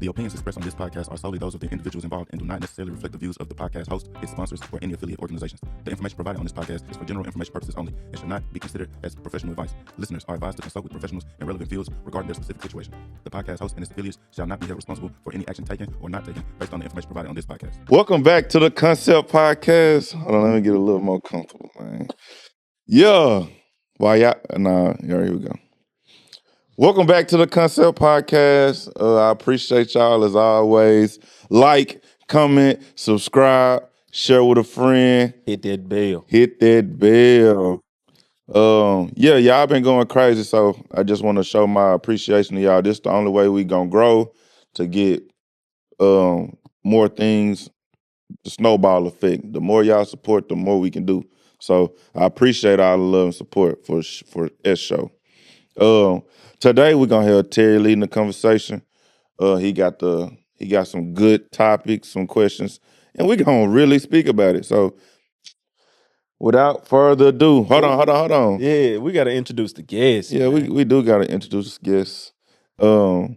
The opinions expressed on this podcast are solely those of the individuals involved and do not necessarily reflect the views of the podcast host, its sponsors, or any affiliate organizations. The information provided on this podcast is for general information purposes only and should not be considered as professional advice. Listeners are advised to consult with professionals in relevant fields regarding their specific situation. The podcast host and its affiliates shall not be held responsible for any action taken or not taken based on the information provided on this podcast. Welcome back to the Concept Podcast. Hold on, let me get a little more comfortable, man. Yeah. Here we go. Welcome back to the Concept Podcast. I appreciate y'all as always. Like, comment, subscribe, share with a friend. Hit that bell. Y'all been going crazy, so I just want to show my appreciation to y'all. This is the only way we gonna grow, to get more things, the snowball effect. The more y'all support, the more we can do. So I appreciate all the love and support for S Show. Today we're gonna have Terry leading the conversation. He got some good topics, some questions, and we're gonna really speak about it. So without further ado, hold on. Yeah, we gotta introduce the guests. Yeah, man. we do gotta introduce guests. Y'all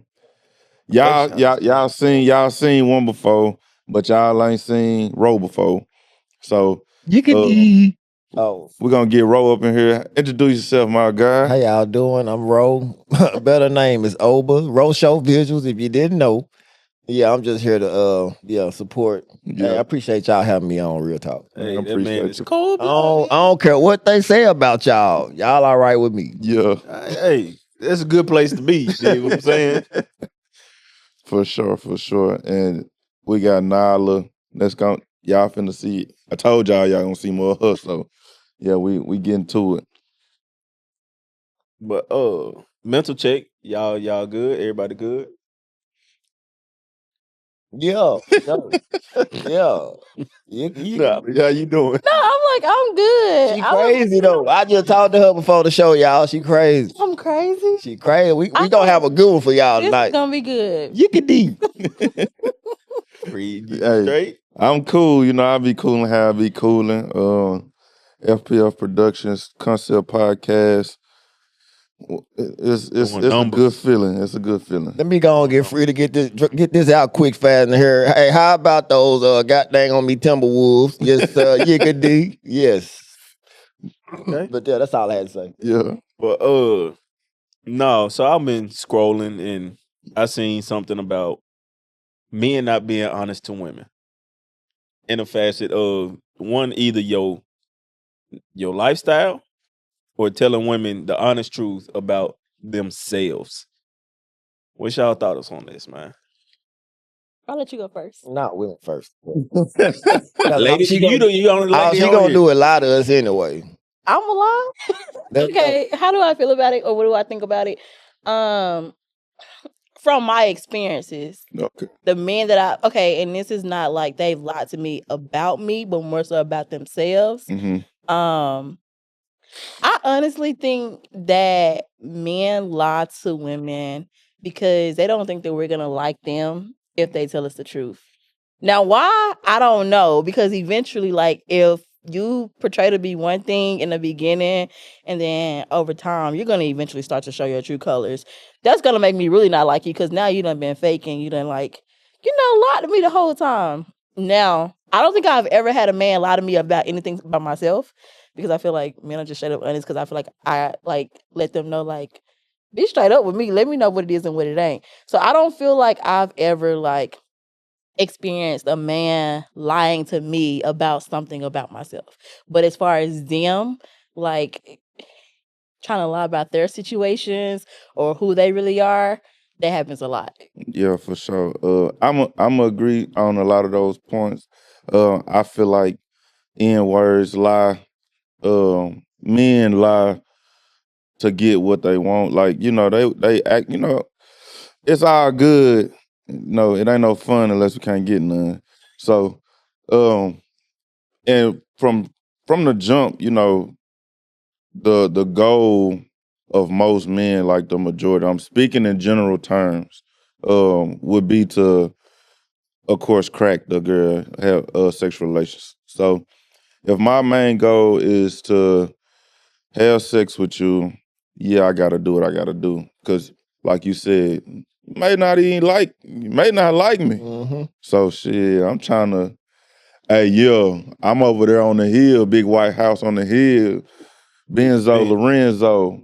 seen one before, but y'all ain't seen Ro before. So You can we're gonna get Ro up in here. Introduce yourself, my guy. How y'all doing? I'm Ro. Better name is Oba. Ro Show Visuals, if you didn't know. Yeah, I'm just here to support. Yeah. Hey, I appreciate y'all having me on Real Talk. Hey, I that man appreciate is you. cold. I don't care what they say about y'all. Y'all all right with me. Yeah, Hey, that's a good place to be. You know what I'm saying? for sure. And we got Nyla. Y'all finna see. I told y'all gonna see more of her. So yeah, we getting to it. But mental check. Y'all good? Everybody good? Yeah. Yeah. How you doing? No, I'm like, I'm good. She crazy though. I just talked to her before the show, y'all. She crazy. I'm crazy. She crazy. We I gonna have a good one for y'all This is tonight. gonna be good. You can deep. Read you Hey. straight. I'm cool. I be cooling how I be cooling. FPF Productions Concept Podcast. It's Doing a numbers. good feeling. It's a good feeling. Let me go and get free to get this out quick, fast, and here. Hey, how about those goddamn on me Timberwolves? Yes, Yickety. Yes. Okay. But yeah, that's all I had to say. Yeah. But no. So I've been scrolling and I seen something about men not being honest to women in a facet of one, either your lifestyle or telling women the honest truth about themselves. What's y'all thoughts on this, man? I'll let you go first. Not Will first. Lady, she you only lady she on gonna here. do a lot of us anyway. I'm alive. Okay, how do I feel about it, or what do I think about it? From my experiences, Okay. the men that and this is not like they've lied to me about me, but more so about themselves. Mm-hmm. I honestly think that men lie to women because they don't think that we're gonna like them if they tell us the truth. Now, why? I don't know, because eventually, like, if you portray to be one thing in the beginning and then over time, you're gonna eventually start to show your true colors. That's gonna make me really not like you, because now you done been faking. You done lied to me the whole time. Now, I don't think I've ever had a man lie to me about anything about myself, because I feel like men are just straight up honest, because I feel like I let them know, like, be straight up with me. Let me know what it is and what it ain't. So I don't feel like I've ever experienced a man lying to me about something about myself. But as far as them trying to lie about their situations or who they really are, that happens a lot. Yeah, for sure. I'm agree on a lot of those points. I feel like N-words lie. Men lie to get what they want. Like, they act, it's all good. No, it ain't no fun unless we can't get none. So, and from the jump, the goal of most men, like the majority, I'm speaking in general terms, would be to, of course, crack the girl, have sexual relations. So if my main goal is to have sex with you, yeah, I gotta do what I gotta do. Cause like you said, may not like me. Mm-hmm. So shit, I'm trying to. Hey, yeah, I'm over there on the hill, big white house on the hill. Benzo, Big. Lorenzo,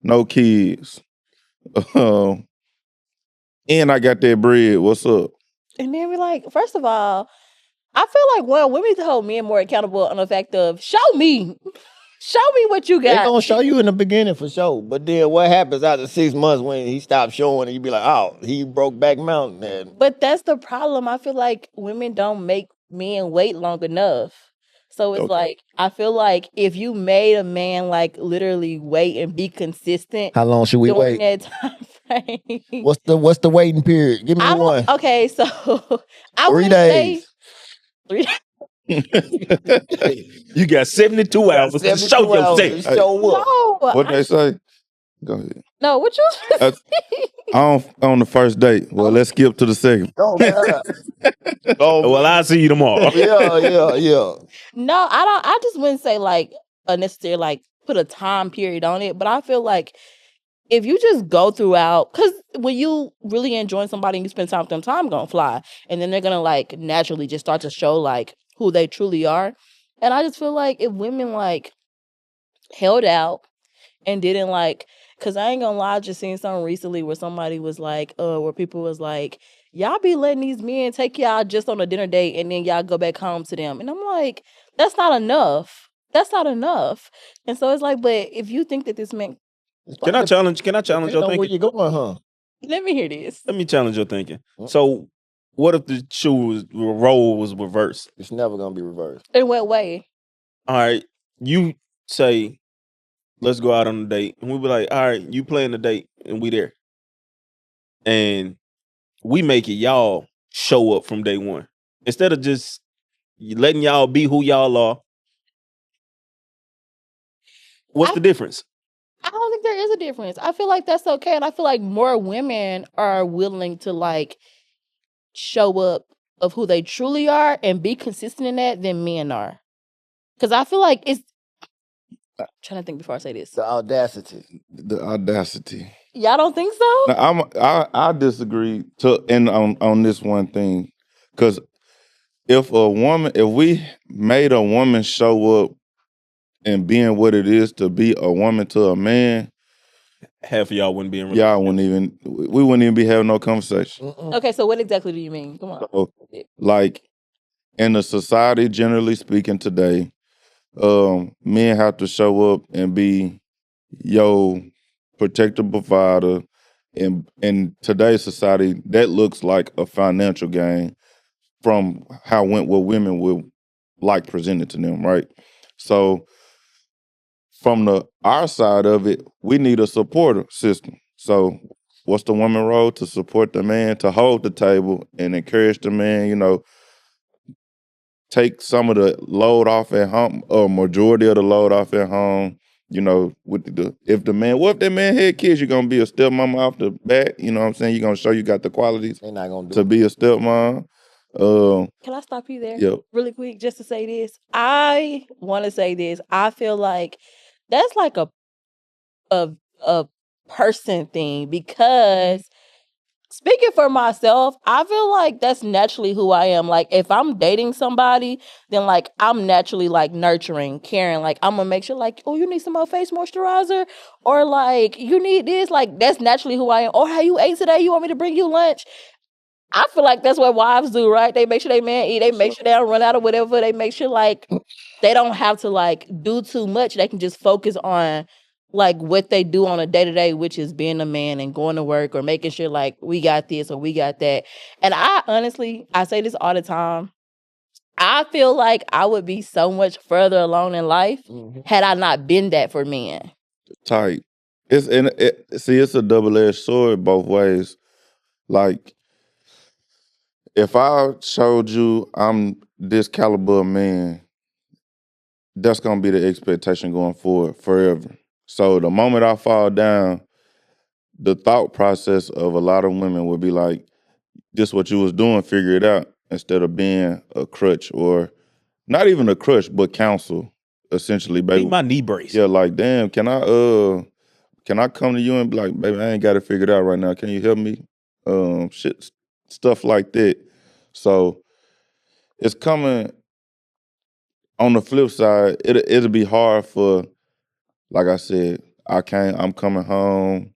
no kids. And I got that bread. What's up? And then we like, first of all, I feel like women need to hold men more accountable on the fact of show me what you They got. gonna show you in the beginning for sure. But then what happens after 6 months when he stopped showing and you be like, oh, he broke back mountain. And But that's the problem. I feel like women don't make men wait long enough. So it's Okay. like, I feel like if you made a man like literally wait and be consistent how long should we during wait? that time frame. What's the waiting period? Give me I one. don't, okay, so I 3 would days. say 3 You got 72 hours to 72 show hours to yourself. show up. No, What they say? Go ahead. no, what you On the first date. Well, let's skip to the second. Oh, God. Oh, Well, I'll see you tomorrow. yeah. No, I don't. I just wouldn't say like a necessary like put a time period on it. But I feel like if you just go throughout, because when you really enjoy somebody and you spend time with them, time gonna fly, and then they're gonna like naturally just start to show like who they truly are. And I just feel like if women like held out and didn't like, because I ain't gonna lie, I just seen something recently where somebody was like, where people was like, y'all be letting these men take y'all just on a dinner date and then y'all go back home to them. And I'm like, that's not enough. That's not enough. And so it's like, but if you think that this man, Can I challenge your Depends on where thinking? you going, huh? let me hear this. Let me challenge your thinking. Mm. So, what if the role was reversed? It's never gonna be reversed. In what way? All right, you say, let's go out on a date. And we be like, all right, you playing the date and we there. And we make it y'all show up from day one. Instead of just letting y'all be who y'all are. What's the difference? I don't think there is a difference. I feel like that's okay. And I feel like more women are willing to like show up of who they truly are and be consistent in that than men are. Because I feel like it's, I'm trying to think before I say this. The audacity. The audacity. Y'all don't think so? Now, I disagree on this one thing, because if we made a woman show up and being what it is to be a woman to a man, Half of y'all wouldn't be in we wouldn't even be having no conversation. Mm-mm. Okay, so what exactly do you mean? Come on. So, like in the society, generally speaking, today, men have to show up and be your protector, provider. In today's society, that looks like a financial gain from what women would like presented to them, right? So from our side of it, we need a supporter system. So what's the woman role? To support the man, to hold the table and encourage the man, take some of the load off at home, or majority of the load off at home. If that man had kids, you're gonna be a stepmama off the bat. You know what I'm saying? You're gonna show you got the qualities They're not gonna do to it. be a stepmom. Can I stop you there Yep. really quick just to say this? I want to say this. I feel like that's like a person thing because speaking for myself, I feel like that's naturally who I am. Like if I'm dating somebody, then like I'm naturally like nurturing, caring. Like I'm gonna make sure like, oh, you need some more face moisturizer, or like you need this. Like that's naturally who I am. Or how you ate today? You want me to bring you lunch? I feel like that's what wives do, right? They make sure they man eat. They make sure they don't run out of whatever. They make sure like they don't have to like do too much. They can just focus on like what they do on a day to day, which is being a man and going to work or making sure like we got this or we got that. And I honestly, I say this all the time. I feel like I would be so much further along in life had I not been that for men. Tight. It's a double-edged sword both ways. Like, if I showed you I'm this caliber of man, that's gonna be the expectation going forward forever. So the moment I fall down, the thought process of a lot of women would be like, this what you was doing, figure it out, instead of being a crutch, or not even a crutch, but counsel, essentially, baby. Need my knee brace. Yeah, like, damn, can can I come to you and be like, baby, I ain't got it figured out right now. Can you help me? Shit, stuff like that. So it's coming on the flip side. It'll be hard for, like I said, I'm coming home.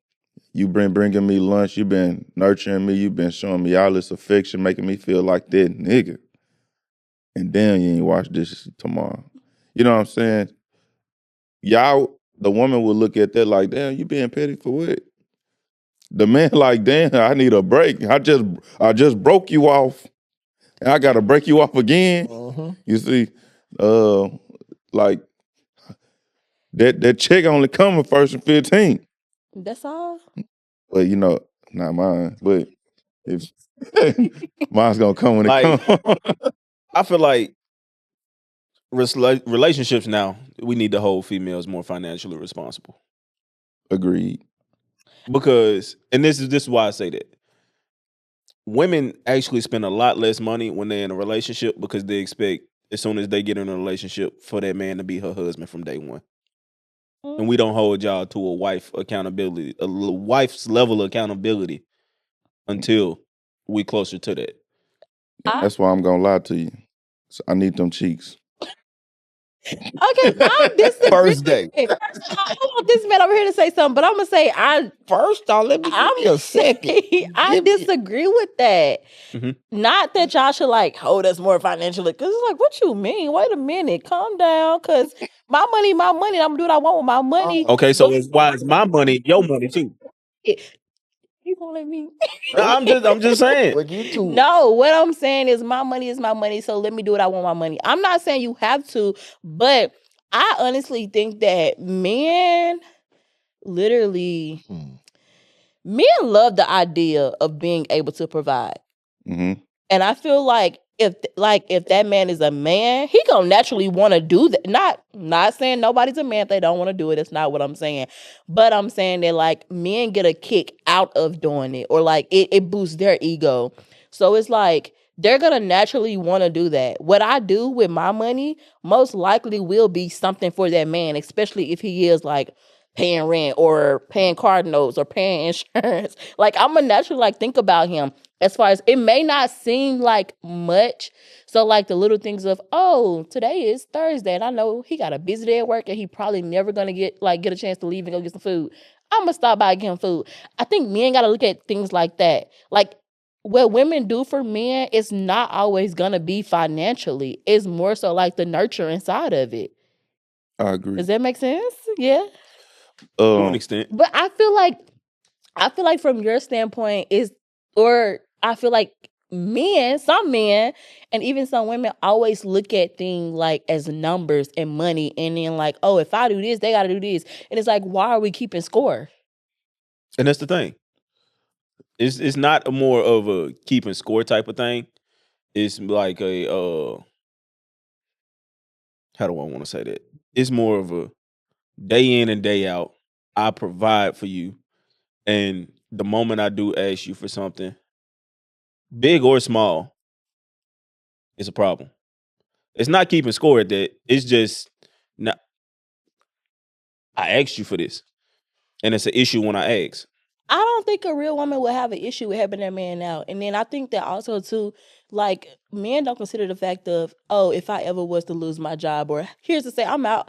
You bringing me lunch. You've been nurturing me. You've been showing me all this affection, making me feel like that nigga. And then you ain't wash dishes tomorrow. You know what I'm saying? Y'all, the woman will look at that like, damn, you being petty for what? The man like, damn, I need a break. I just broke you off, and I gotta break you off again. You see, like that check only coming 1st and 15th. That's all. Well, you know, not mine, but if mine's gonna come when it Like- comes. I feel like relationships now, we need to hold females more financially responsible. Agreed. Because, and this is why I say that. Women actually spend a lot less money when they're in a relationship because they expect, as soon as they get in a relationship, for that man to be her husband from day one. And we don't hold y'all to a wife's level of accountability until we closer to that. That's why I'm gonna lie to you. So I need them cheeks. Okay, I disagree. First day. I want this man over here to say something, but I'm gonna say First off, let me give you a second. I Give me- disagree with that. Mhm. Not that y'all should like hold us more financially, because it's like, what you mean? Wait a minute, calm down, because my money, I'm gonna do what I want with my money. Okay, so why is my money your money too? You gonna let me? No, I'm just saying. But you too. No, what I'm saying is my money is my money, so let me do what I want with my money. I'm not saying you have to, but I honestly think that men literally men love the idea of being able to provide. Mm-hmm. And I feel like if that man is a man, he gonna naturally want to do that. Not saying nobody's a man if they don't want to do it. That's not what I'm saying. But I'm saying that like men get a kick out of doing it, or like it boosts their ego. So it's like they're gonna naturally want to do that. What I do with my money most likely will be something for that man, especially if he is like paying rent or paying card notes or paying insurance. Like I'm gonna naturally like think about him. As far as it may not seem like much. So like the little things of, oh, today is Thursday and I know he got a busy day at work and he probably never gonna get a chance to leave and go get some food. I'm gonna stop by and get him food. I think men gotta look at things like that. Like what women do for men is not always gonna be financially. It's more so like the nurturing side of it. I agree. Does that make sense? Yeah. To an extent. But I feel like from your standpoint I feel like some men, and even some women always look at things like as numbers and money, and then like, oh, if I do this, they got to do this, and it's like, why are we keeping score? And that's the thing. It's not a more of a keeping score type of thing. It's like a how do I want to say that? It's more of a day in and day out. I provide for you, and the moment I do ask you for something, big or small, it's a problem. It's not keeping score at that. It's just not. I asked you for this, and it's an issue when I ask. I don't think a real woman would have an issue with helping their man out. And then I think that also too, like men don't consider the fact of, oh, if I ever was to lose my job, or here's to say I'm out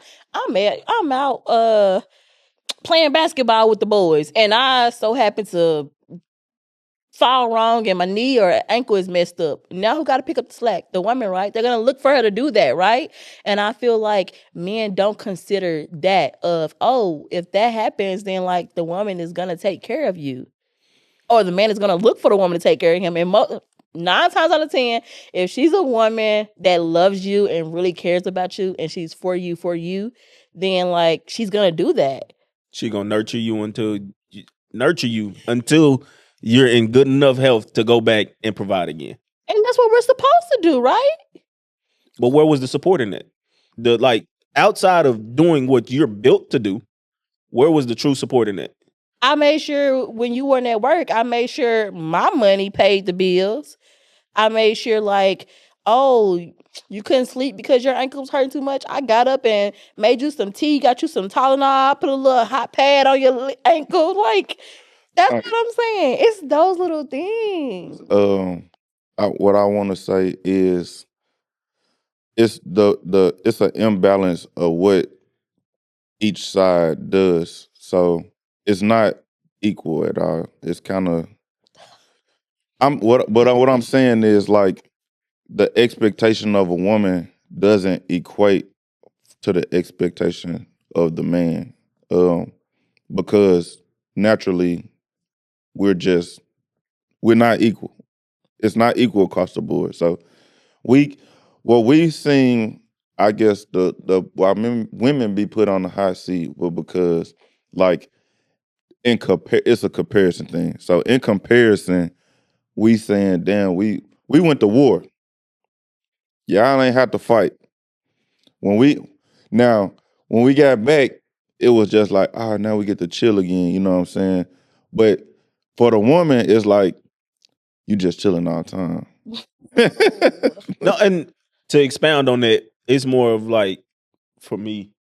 playing basketball with the boys, and I so happen to fall wrong and my knee or ankle is messed up. Now who got to pick up the slack? The woman, right? They're going to look for her to do that, right? And I feel like men don't consider that of, oh, if that happens, then like the woman is going to take care of you. Or the man is going to look for the woman to take care of him. And 9 times out of 10, if she's a woman that loves you and really cares about you and she's for you, then like she's going to do that. She gonna nurture you until you're in good enough health to go back and provide again. And that's what we're supposed to do, right? But where was the support in that? The like outside of doing what you're built to do, where was the true support in that? I made sure when you weren't at work, I made sure my money paid the bills. I made sure like, oh, You couldn't sleep because your ankle was hurting too much. I got up and made you some tea, got you some Tylenol, put a little hot pad on your ankle. Like, that's what I'm saying. It's those little things. What I want to say is it's it's an imbalance of what each side does. So it's not equal at all. It's kind of what I'm saying is like the expectation of a woman doesn't equate to the expectation of the man. Because naturally we're not equal. It's not equal across the board. So what we've seen, I guess why women be put on the hot seat, well, because like it's a comparison thing. So in comparison, we saying, damn, we went to war. Y'all ain't have to fight. When we got back, it was just like, now we get to chill again, you know what I'm saying? But for the woman, it's like, you just chilling all the time. No, and to expound on that, it's more of like, for me,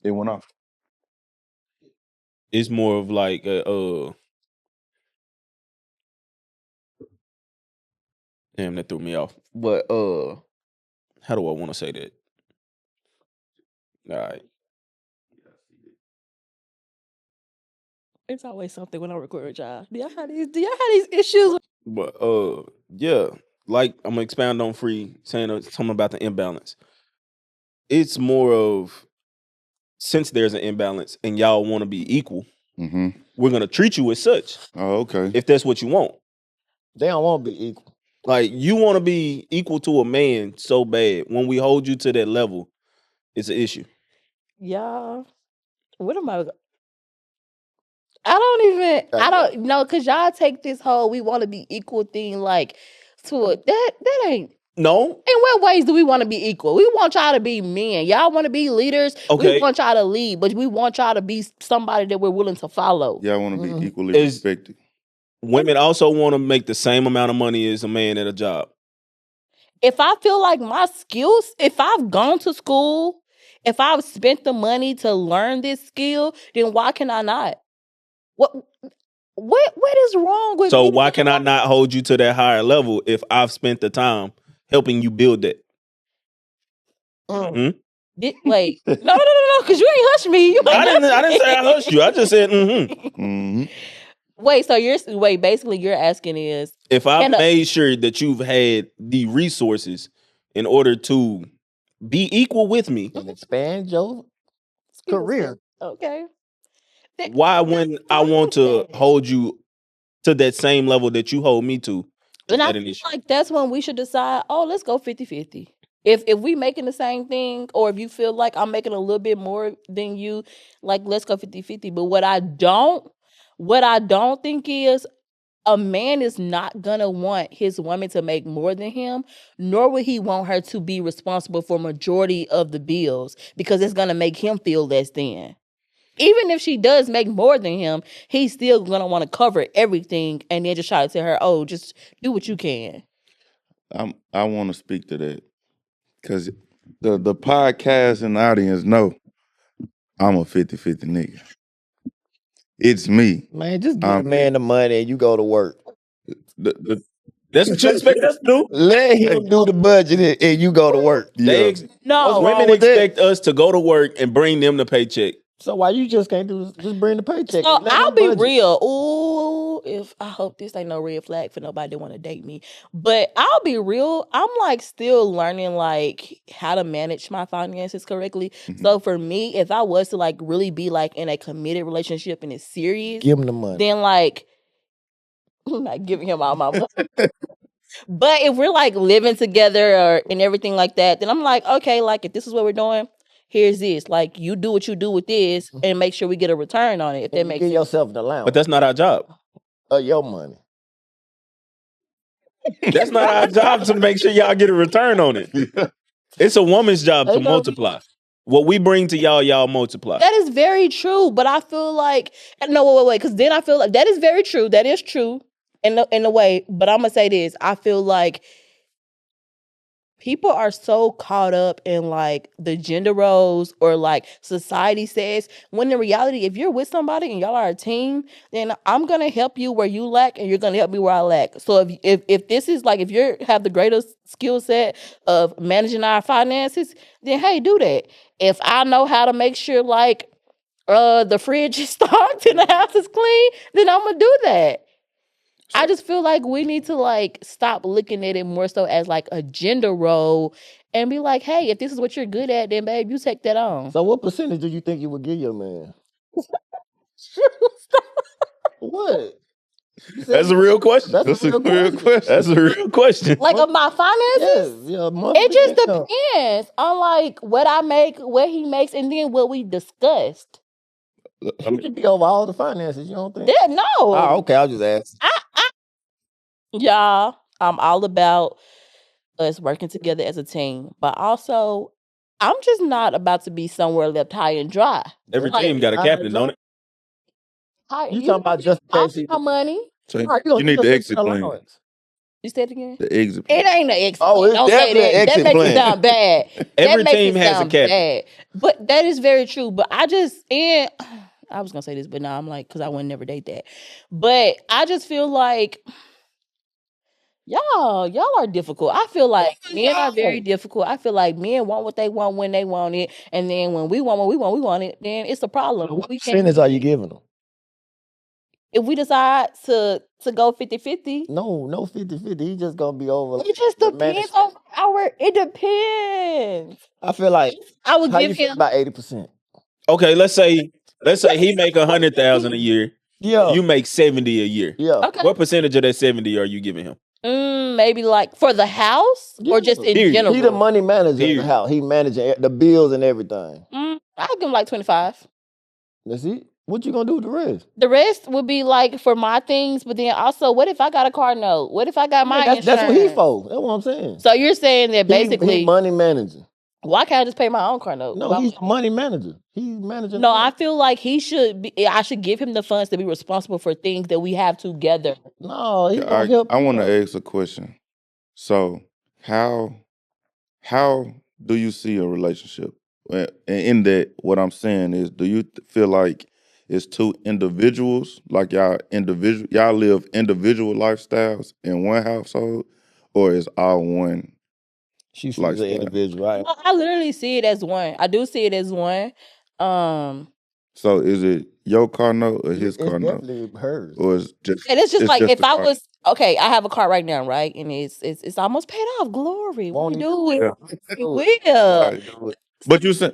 It went off. it's more of like damn, that threw me off. But how do I want to say that? All right. It's always something when I record with y'all. Do y'all have these issues? But yeah, like I'm gonna expound on Free saying something about the imbalance. It's more of, since there's an imbalance and y'all want to be equal, we're gonna treat you as such. Oh, okay. If that's what you want. They don't want to be equal. Like, you want to be equal to a man so bad. When we hold you to that level, it's an issue. Y'all, what am I don't know, because y'all take this whole we want to be equal thing like to a that ain't. No. In what ways do we want to be equal? We want y'all to be men. Y'all want to be leaders. Okay. We want y'all to lead, but we want y'all to be somebody that we're willing to follow. Y'all want to be equally respected. Women also want to make the same amount of money as a man at a job. If I feel like my skills, if I've gone to school, if I've spent the money to learn this skill, then why can I not? What is wrong with? So why can I not hold you to that higher level if I've spent the time helping you build that? Wait, no, because you ain't hushed me. I didn't say I hushed you. I just said Wait, basically you're asking is, if I made sure that you've had the resources in order to be equal with me and expand your career. Okay. Why when I want to hold you to that same level that you hold me to? And I feel like that's when we should decide, let's go 50-50. If we making the same thing, or if you feel like I'm making a little bit more than you, like, let's go 50-50. But what I don't think is, a man is not gonna want his woman to make more than him, nor would he want her to be responsible for majority of the bills, because it's gonna make him feel less than. Even if she does make more than him, he's still gonna want to cover everything and then just try to tell her, just do what you can. I want to speak to that because the podcast and the audience know I'm a 50-50 nigga. It's me. Man, just give a man the money and you go to work. That's what you expect us to do. Let him do the budget and you go to work. No, women expect us to go to work and bring them the paycheck. So why you just can't just bring the paycheck? So I'll be real. Ooh, I hope this ain't no red flag for nobody that want to date me. But I'll be real. I'm like still learning like how to manage my finances correctly. So for me, if I was to like really be like in a committed relationship and it's serious, give him the money. Then like I'm not giving him all my money. But if we're like living together and everything like that, then I'm like, okay, like if this is what we're doing, here's this. Like, you do what you do with this and make sure we get a return on it. If that makes sense. Give yourself the allowance. But that's not our job. Your money. That's not our job to make sure y'all get a return on it. It's a woman's job to multiply. What we bring to y'all multiply. That is very true. But I feel like, no, wait. Because then I feel like that is very true. That is true in a way. But I'm going to say this. I feel like people are so caught up in like the gender roles or like society says, when in reality, if you're with somebody and y'all are a team, then I'm gonna help you where you lack and you're gonna help me where I lack. So if this is like, if you have the greatest skill set of managing our finances, then hey, do that. If I know how to make sure like the fridge is stocked and the house is clean, then I'm gonna do that. I just feel like we need to like stop looking at it more so as like a gender role and be like, hey, if this is what you're good at, then babe, you take that on. So what percentage do you think you would give your man? What? You said- That's a real question. That's a real question. That's a real question. Like of my finances? Yeah, monthly It just income. depends on like what I make, what he makes, and then what we discussed. You should be over all the finances. You don't think? Yeah, no. Oh, okay. I'll just ask. Y'all, I'm all about us working together as a team, but also I'm just not about to be somewhere left high and dry. Every Like, team got a captain, don't it? You talking about just in case he? my money? So All right, you need the exit plan. allowance. You said it again? The exit plan. It ain't an exit. Oh, plan. it's Don't say definitely that. an That exit makes plan. it sound bad. Every That makes team it has a sound captain. bad. But that is very true. But I was gonna say this, but now I'm like, because I would never date that. But I just feel like y'all are difficult. I feel like men are very difficult. I feel like men want what they want when they want it, and then when we want what we want it, then it's a problem. What We can't. percentage are you giving them? If we decide to go 50-50, No, 50-50. He just gonna be over. it just the depends manage- on it depends. I feel like I would how you give feel him about 80%. Okay, let's say he make 100,000 a year. Yeah, You make 70 a year. yeah. okay. What percentage of that 70 are you giving him? Maybe like for the house or just in Period. general. He the money manager in Period. the house. He managing the bills and everything. I'll give him like 25. That's it. What you gonna do with the rest? The rest would be like for my things, but then also, what if I got a car note? What if I got my insurance? That's what he for. That's what I'm saying. So you're saying that basically, he money manager. why can't I just pay my own car note? No, Why- he's a money manager. He's managing. no, the I money. feel like I should give him the funds to be responsible for things that we have together. No, he gonna help. I want to ask a question. So, how do you see a relationship? And in that, what I'm saying is, do you feel like it's two individuals, like y'all live individual lifestyles in one household, or is all one? She's lifestyle. an individual, right? I literally see it as one. I do see it as one. So, is it your car note or his It's car note, definitely hers. or is just? And it's just It's like just if the I car. was okay, I have a car right now, right? And it's almost paid off. Glory. Won't We he do it. Yeah. We will. Right. But you for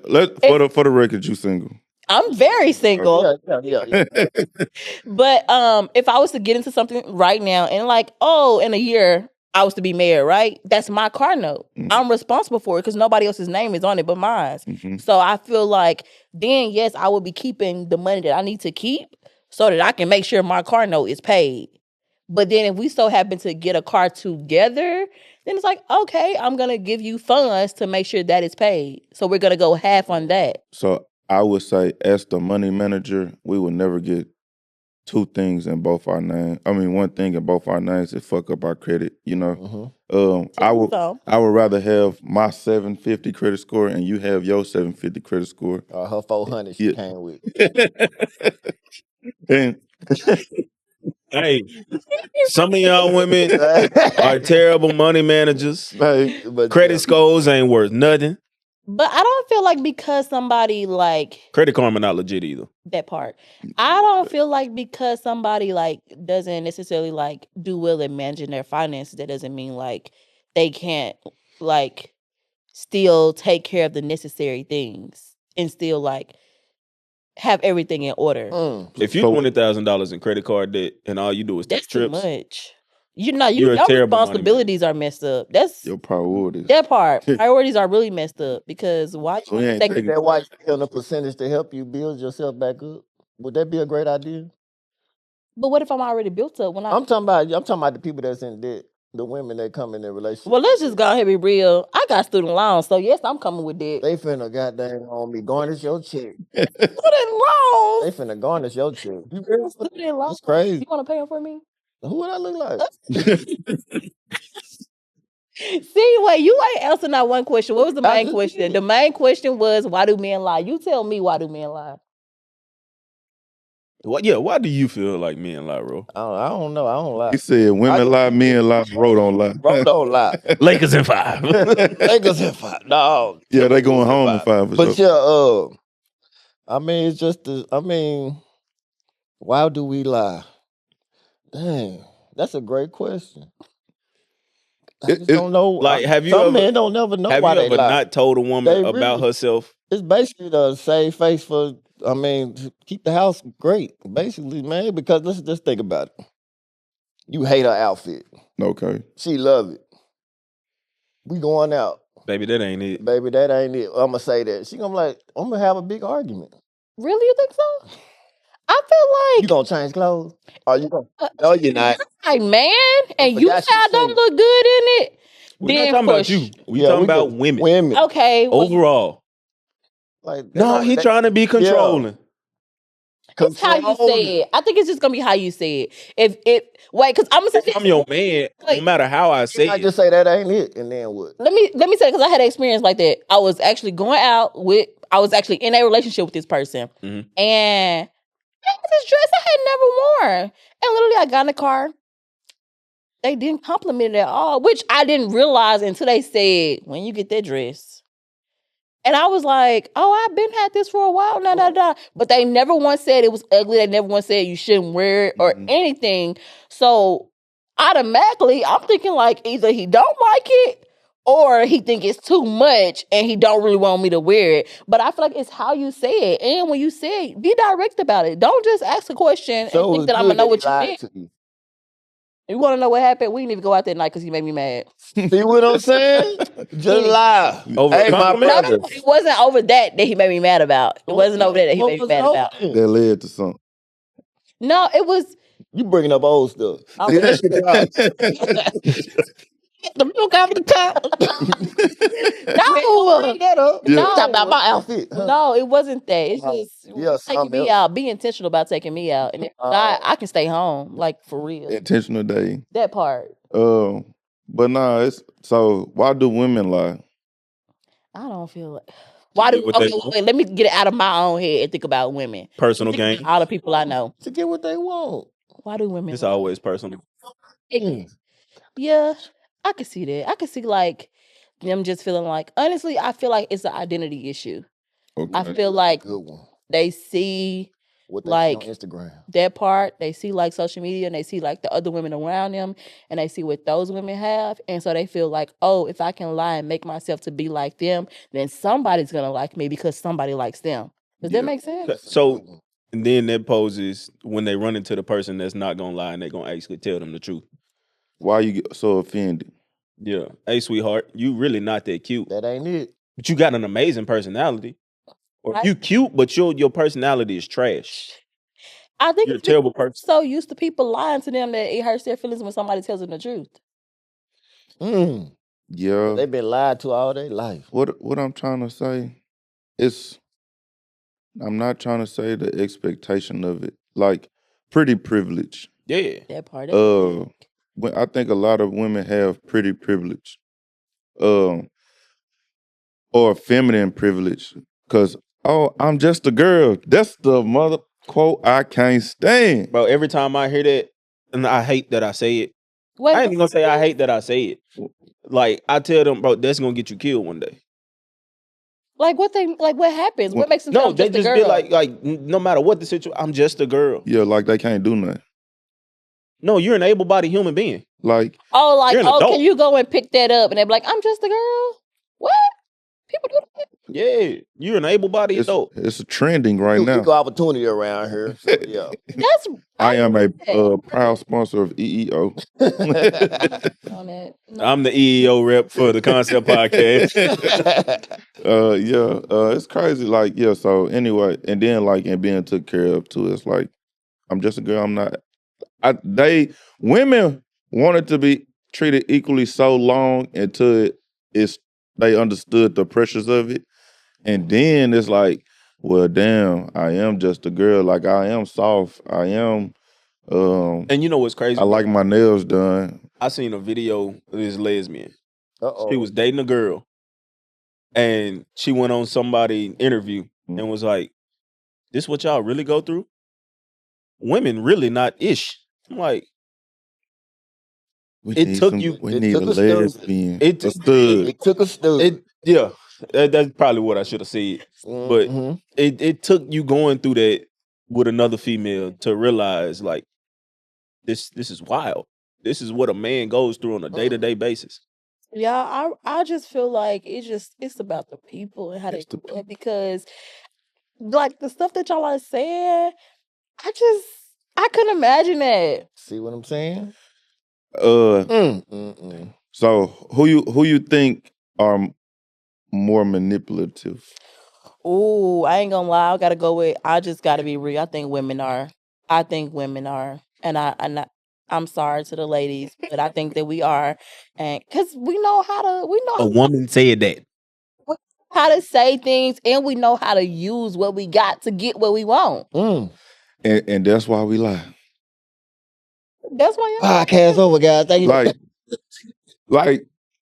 the record, you single. I'm very single. Yeah. But if I was to get into something right now and like, oh, in a year I was to be married, right? That's my car note. Mhm. I'm responsible for it because nobody else's name is on it but mine. Mhm. So I feel like then yes, I would be keeping the money that I need to keep so that I can make sure my car note is paid. But then if we so happen to get a car together, then it's like, okay, I'm gonna give you funds to make sure that it's paid. So we're gonna go half on that. So I would say, as the money manager, we would never get two things in both our names. I mean, one thing in both our names is fuck up our credit. You know, Mhm. So I would rather have my 750 credit score and you have your 750 credit score. Her 400 she Yeah. came with. And Hey, some of y'all women are terrible money managers. hey, But Credit scores ain't worth nothing. but I don't feel like because somebody like Credit Karma not legit either. that part. I don't feel like because somebody like doesn't necessarily like do well at managing their finances, that doesn't mean like they can't like still take care of the necessary things and still like have everything in order. If you So- $20,000 in credit card debt and all you do is take That's too trips, much. You're a Your terrible money responsibilities are messed up. That's your priorities. that part. Priorities are really messed up because why So he ain't take taking- that wife on a percentage to help you build yourself back up. Would that be a great idea? but what if I'm already built up when I'm talking about the people that's in debt, the women that come in their relationship. well, let's just go ahead and be real. I got student loans, so yes, I'm coming with that. They finna goddamn on me garnish your check. Student They loans. finna garnish your check. Student loans. That's crazy. You want to pay them for me? Who would I look like? See, wait, you ain't answering not one question. What was the I main just question? did. The main question was, why do men lie? You tell me, why do men lie? Why do you feel like men lie, bro? I don't know. I don't lie. He said, "Women lie, men lie, bro don't lie." Bro, don't lie. Lakers in 5. Lakers in 5. No. Yeah, they going Timberwolves home in 5 for But sure. yeah, I mean, it's just why do we Dang, that's a great question. I It- just it- don't know. Like, have you some ever- men don't never know Have why you they ever lie. not told a woman They about really- herself? It's basically the save face for. To keep the house great, basically, man. Because let's just think about it. You hate her outfit. Okay. She love it. We going out. Baby, that ain't it. Baby, that ain't it. I'm gonna say that. She gonna be like, I'm gonna have a big argument. Really, you think so? I feel You like, gonna change clothes? Or you gonna No, you're not. like, man, and you forgot you child don't single. look good in it. We're Then not talking about push. you. We Yeah, talking we about go- women. Women. Okay. well, Overall. Like No, he trying to be controlling. it's how you say it. I think it's just gonna be how you say it. If it wait, because I'm gonna say If I'm your man, no Like, matter how I say I it, just say that ain't it, and then what? let me say because I had an experience like that. I was actually I was actually in a relationship with this person, Mhm. and it was this dress I had never worn, and literally I got in the car. They didn't compliment it at all, which I didn't realize until they said, "When you get that dress." And I was like, "Oh, I've been had this for a while, But they never once said it was ugly. They never once said you shouldn't wear it or Mhm. anything. So automatically, I'm thinking like either he don't like it or he think it's too much and he don't really want me to wear it. But I feel like it's how you say it, and when you say it, be direct about it. Don't just ask a question and So think it's that I'm gonna good know he what you lied meant. to you. You want to know what happened? We didn't even go out that night because he made me mad. See what I'm saying? Just lie. Over Hey, my compliment? brother. It wasn't over that he made me mad about. It wasn't over that he What made me was mad over about. it? That led to something. No, it was. You bringing up old stuff. Oh, See, that's your job. the milk out of the cup. No, bring that up. Yeah. Talk about my outfit. huh? No, it wasn't that. It's just Yeah, taking something me else. out. Be intentional about taking me out, and if not, I can stay home. Like for real. Intentional dating. That part. But nah, it's so why do women lie? I don't feel like. Why do? get what they Okay, want. wait, let me get it out of my own head and think about women. Personal Think gain. about all the people I know. To get what they want. Why do women? It's lie? always personal. Yeah, I could see that. I could see like them just feeling like. Honestly, I feel like it's an identity issue. I Okay. feel like Good one. they see What they Like- see on Instagram. that part. They see like social media and they see like the other women around them and they see what those women have. And so they feel like, oh, if I can lie and make myself to be like them, then somebody's going to like me because somebody likes them. Does Yeah. that make sense? So, and then that poses when they run into the person that's not gonna lie and they're gonna actually tell them the truth. Why you get so offended? Yeah. Hey, sweetheart, you really not that cute. That ain't it. But you got an amazing personality. Or Right. you cute, but your personality is trash. I think You're a it's because terrible person. so used to people lying to them that it hurts their feelings when somebody tells them the truth. Yeah. They've been lied to all their life. What I'm trying to say is I'm not trying to say the expectation of it. Like pretty privilege. Yeah. That part. When I think a lot of women have pretty privilege. Or feminine privilege. Cause I'm just a girl. That's the mother quote I can't stand. Bro, every time I hear that, and I hate that I say it. Wait, I ain't even gonna say I hate that I say it. Like I tell them, bro, that's gonna get you killed one day. like what happens? What makes them No, feel they just a just be girl? like, no matter what the situation, I'm just a girl. Yeah, like they can't do nothing. No, you're an able-bodied human being. Like oh, like, you're an oh, adult. can you go and pick that up? And they be like, I'm just a girl. What? People do that. Yeah, you're an able-bodied it's, adult. it's trending right now. Equal opportunity around here. So, yeah. That's I am a that. proud sponsor of E EEO. on that. No. I'm the EEO rep for the Concept Podcast. It's crazy. Like, yeah, so anyway, and then like and being took care of too. It's like I'm just a girl, I'm not women wanted to be treated equally so long until they understood the pressures of it. And then it's like, well, damn, I am just a girl. Like I am soft. I am And you know what's crazy? I like my nails done. I seen a video of this lesbian. Uh-oh. She was dating a girl, and she went on somebody interview and was like, "This what y'all really go through? Women really not ish." I'm like, We It need took some- you- We it need took a a stud. lesbian. It- A stud. It took a stud. that's probably what I should have said. But Mhm. it took you going through that with another female to realize like this is wild. This is what a man goes through on a day-to-day basis. Yeah, I just feel like it's about the people and how they It's the do it because like the stuff that y'all are saying, I couldn't imagine that. See what I'm saying? Uh, so who you think are more manipulative? Ooh, I ain't gonna lie, I gotta go with I just gotta be real. I think women are. And I'm sorry to the ladies, but I think that we are. And cause we know A woman said that. how to say things and we know how to use what we got to get what we want. And that's why we lie. That's why y'all Podcast over, guys. Thank you. Like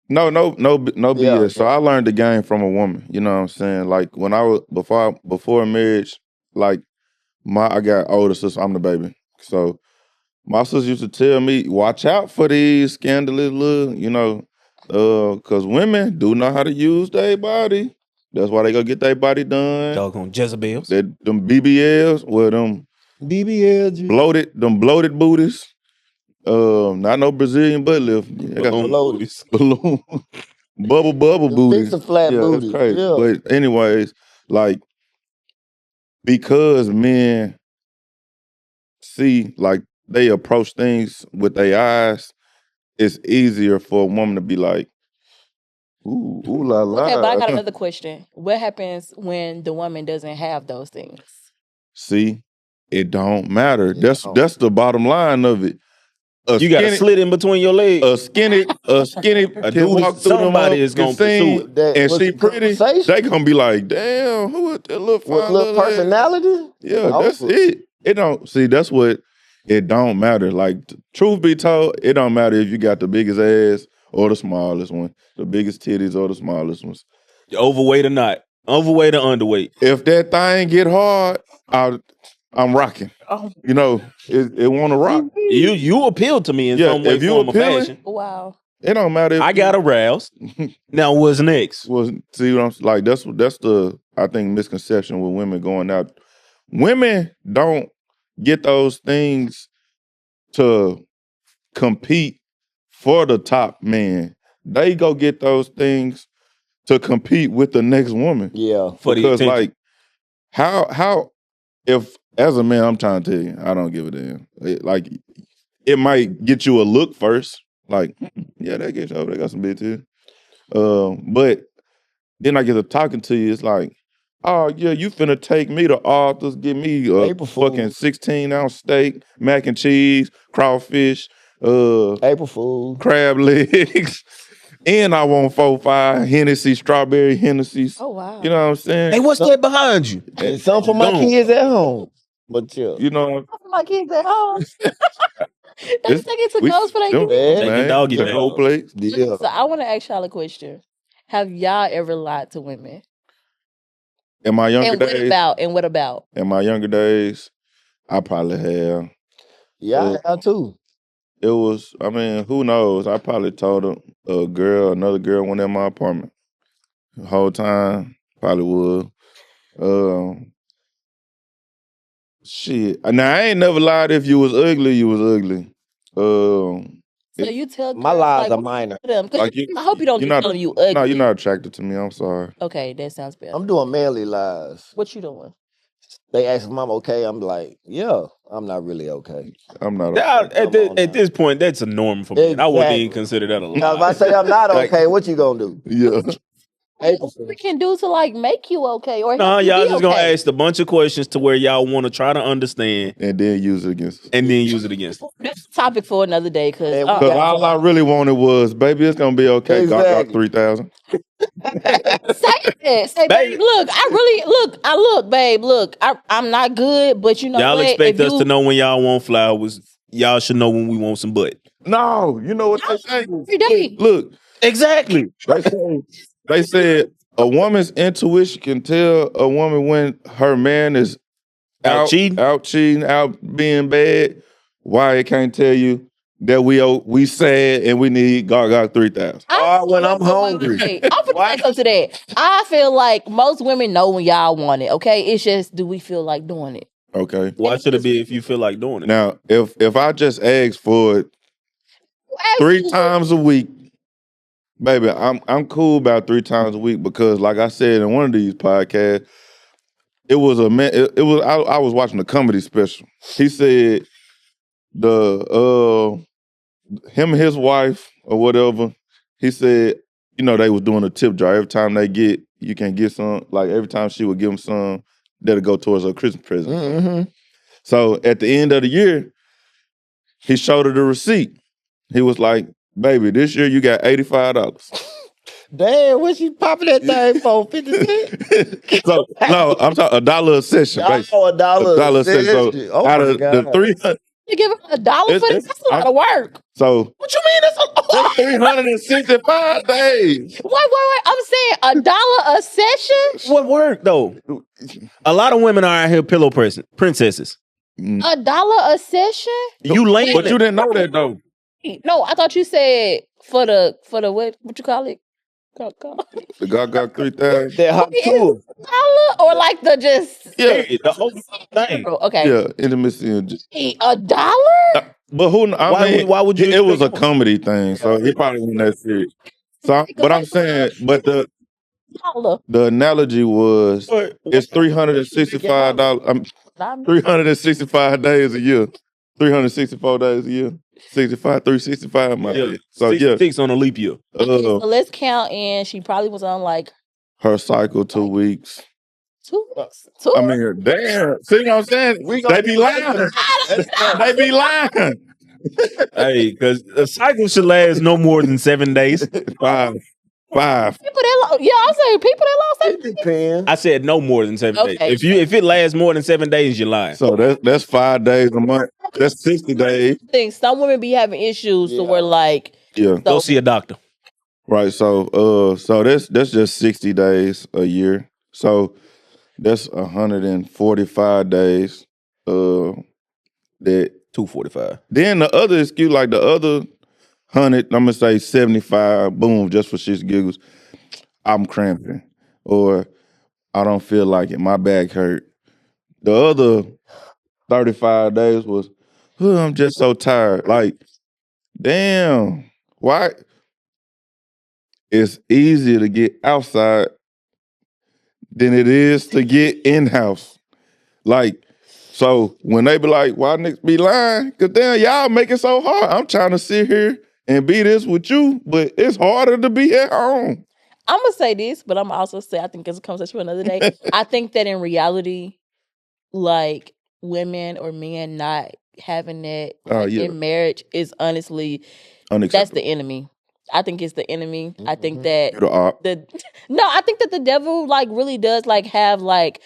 no BS. Yeah, So I learned the game from a woman. You know what I'm saying? Like when I was before marriage, like I got older sister. I'm the baby. So my sister used to tell me, watch out for these scandalous little, cause women do know how to use their body. That's why they go get their body done. Doggone Jezebels. Them BBLs, with them BBL. bloated booties. Not no Brazilian butt lift. They got Balloon bloated. booties. balloon, bubble booties. Fix a flat Yeah, booty. that's crazy. Yeah. But anyways, like because men see like they approach things with their eyes, it's easier for a woman to be like, ooh la la. Okay, but I got another question. What happens when the woman doesn't have those things? See, it don't matter. It That's don't. that's the bottom line of it. You got a slit in between your legs. A skinny A can dude, walk through them somebody is gonna scene, pursue it. That and was she the pretty. conversation. They gonna be like, damn, who is that little With fine little little ass?" personality? Yeah, Oh. that's it. It don't see. That's what it don't matter. Like truth be told, it don't matter if you got the biggest ass or the smallest one, the biggest titties or the smallest ones. Overweight or not. Overweight or underweight. If that thing get hard, I'm rocking. Oh, It want to rock. You appeal to me in Yeah, some way, if you form, or appealing- fashion. wow. It don't matter. If I got aroused. Now what's next? Was see what I'm like? That's the I think misconception with women going out. Women don't get those things to compete for the top man. They go get those things to compete with the next woman. Yeah. For the Because attention. like how if as a man, I'm trying to tell you, I don't give a damn. It might get you a look first. Like, yeah, that gets you over. They got some big too. But then I get to talking to you. It's like, oh yeah, you finna take me to Arthur's, give me a April Fool. fucking 16-ounce steak, mac and cheese, crawfish, April Fool. crab legs, and I want 4-5 Hennessy, strawberry Hennessy's. Oh wow. You know what I'm saying? Hey, what's that behind you? And some for my Gone. kids at home. But yeah. You know, My kids at home. They It's- think it's a we- ghost for their them- kids. Take your man, doggy the bag. whole place. Yeah. So I want to ask y'all a question. Have y'all ever lied to women? In my younger And what days, about? And what about? in my younger days, I probably have. Yeah, I too. It was, I mean, who knows? I probably told another girl went in my apartment. The whole time, probably would. Shit. Now, I ain't never lied if you was ugly, you was ugly. So you tell My girls, lies like, are minor. them. 'Cause Like you- I hope you don't you're get not- telling you ugly. No, you're not attracted to me. I'm sorry. Okay, that sounds better. I'm doing manly lies. What you doing? They ask if I'm okay. I'm like, yeah, I'm not really okay. I'm not. At this point, that's a norm for me. I wouldn't even Exactly. consider that a lie. Now, if I say I'm not Like- okay, what you gonna do? Yeah. April Fool. What we can do to like make you okay or No, help you y'all be just gonna okay? ask a bunch of questions to where y'all want to try to understand And then use it against us. and then use it against them. That's a topic for another day. Cause Hey, Because all I really wanted was, baby, it's going to be okay. Got Exactly. 3,000. say it. Say, Babe. babe, look, babe, look, I'm not good, but you know Y'all what? expect If us you- to know when y'all want flowers. Y'all should know when we want some butt. No, you know what they say? every day. Look, Exactly. They said a woman's intuition can tell a woman when her man is Out cheating? out cheating, out being bad. Why it can't tell you that we sad and we need Gaga 3,000? when I'm hungry. I'm gonna come to that. I feel like most women know when y'all want it. Okay, it's just do we feel like doing it? Okay. Why should it be if you feel like doing it? Now, if I just ask for it 3 times a week, baby, I'm cool about 3 times a week because, like I said in one of these podcasts, it was a man. It was I was watching a comedy special. He said him and his wife or whatever. He said, they was doing a tip jar every time you can get some. Like every time she would give him some, that'll go towards her Christmas present. Mm-hmm. So at the end of the year, he showed her the receipt. He was like, "Baby, this year you got $85." Damn, what she popping that thing for? 50 cents? So no, I'm talking $1 a session. Basically. $1 a session. So Oh out my of the God. 300, You give her $1 for this? That's a lot of work. so What you mean? that's 365 days. Wait. I'm saying $1 a session? What work though? A lot of women are out here pillow princesses. $1 a session? You laying But you didn't know that though. No, I thought you said for the what you call it? The Gaga 3,000. That hot tour. $1 or like the just Yeah, the whole thing. okay. yeah, intimacy. And just, $1? but Why would you It was a expect more? comedy thing, so he probably wasn't that serious. So, but I'm saying, but $1. the analogy was it's $365. 365 days a year, 364 days a year, 365 my bad. So yeah, 66 on a leap year. So let's count in. She probably was on like her cycle 2 weeks. 2 weeks. 2 I mean, damn. See what I'm saying? They be lying. They be lying. Hey, because a cycle should last no more than 7 days. 5. People that I'm saying people that lost It depends. I said no more than 7 Okay. days. If it lasts more than 7 days, you're lying. So that's 5 days a month. That's 60 days. things. Some women be having issues, so we're like, Yeah. Go see a doctor. Right. So that's just 60 days a year. So that's 145 days. That 245. then the other excuse, like the other 100, I'm gonna say 75. Boom, just for shits and giggles. I'm cramping, or I don't feel like it. My back hurt. The other 35 days was, I'm just so tired. Like, damn, why? It's easier to get outside than it is to get in-house. Like, so when they be like, why niggas be lying? Because damn, y'all make it so hard. I'm trying to sit here and be this with you, but it's harder to be at home. I'm gonna say this, but I'm also say I think it's a conversation for another day. I think that in reality, like women or men not having that in marriage is honestly that's the enemy. I think it's the enemy. I think that I think that the devil like really does like have like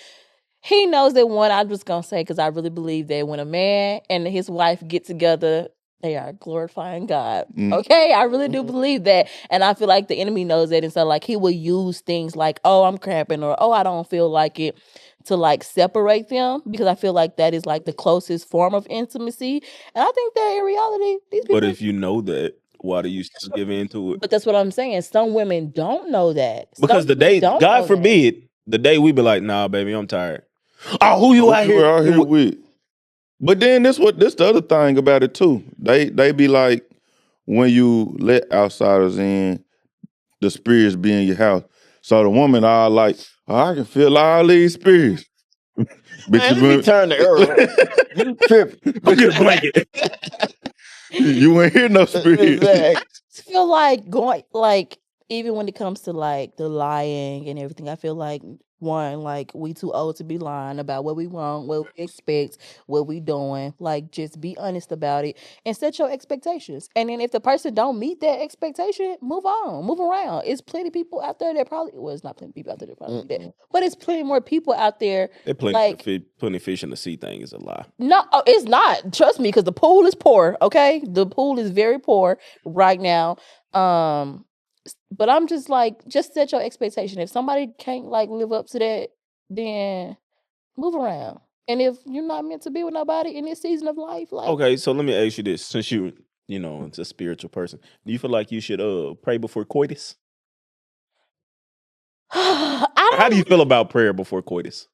he knows that one. I'm just gonna say because I really believe that when a man and his wife get together, they are glorifying God. Okay, I really do believe that, and I feel like the enemy knows that, and so like he will use things like, "Oh, I'm cramping," or "Oh, I don't feel like it," to like separate them because I feel like that is like the closest form of intimacy, and I think that in reality, these people. But if you know that, why do you still give into it? But that's what I'm saying. Some women don't know that Because the day, God forbid, the day we be like, "Nah, baby, I'm tired." Oh, who you out here with? But then this the other thing about it too. They be like, when you let outsiders in, the spirits be in your house. So the woman all like, I can feel all these spirits. Man, let me turn the earth. You tripping. Go get a blanket. You ain't hear no spirits. Exactly. I feel like going like even when it comes to like the lying and everything, I feel like one, like we too old to be lying about what we want, what we expect, what we doing. Like just be honest about it and set your expectations. And then if the person don't meet that expectation, move on, move around. It's plenty of people out there that probably it's not plenty of people out there that probably do that, but it's plenty more people out there. They're putting fish in the sea thing is a lie. No, it's not. Trust me, because the pool is poor. Okay, the pool is very poor right now. But I'm just like, just set your expectation. If somebody can't like live up to that, then move around. And if you're not meant to be with nobody in this season of life, like Okay, so let me ask you this: since you it's a spiritual person, do you feel like you should pray before coitus? How do you feel about prayer before coitus?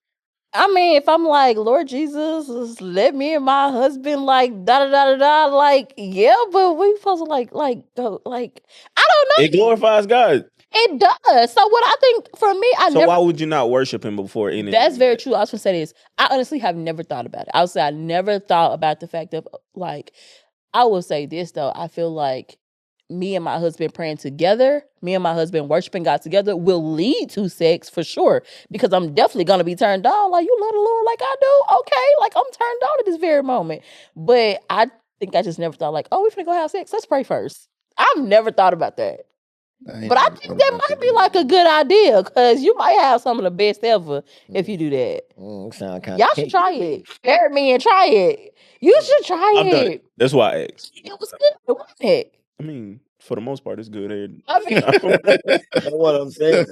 I mean, if I'm like, Lord Jesus, let me and my husband like da da da da da, like yeah, but we supposed to go like I don't know. It glorifies God. It does. So what I think for me, Why would you not worship Him before anything? That's very true. I was gonna say this. I honestly have never thought about it. I would say I never thought about the fact of like. I will say this though. I feel like me and my husband praying together, me and my husband worshiping God together will lead to sex for sure. Because I'm definitely gonna be turned on. Like, you love the Lord like I do. Okay, like I'm turned on at this very moment. But I think I just never thought like, oh, we're finna go have sex. Let's pray first. I've never thought about that. But I think that might be like a good idea because you might have some of the best ever if you do that. Sound kind Y'all should try it. Marry me and try it. You should try I've done it. it. That's why I asked. It was good, wasn't it? I mean, for the most part, it's good. I mean, That's what I'm saying.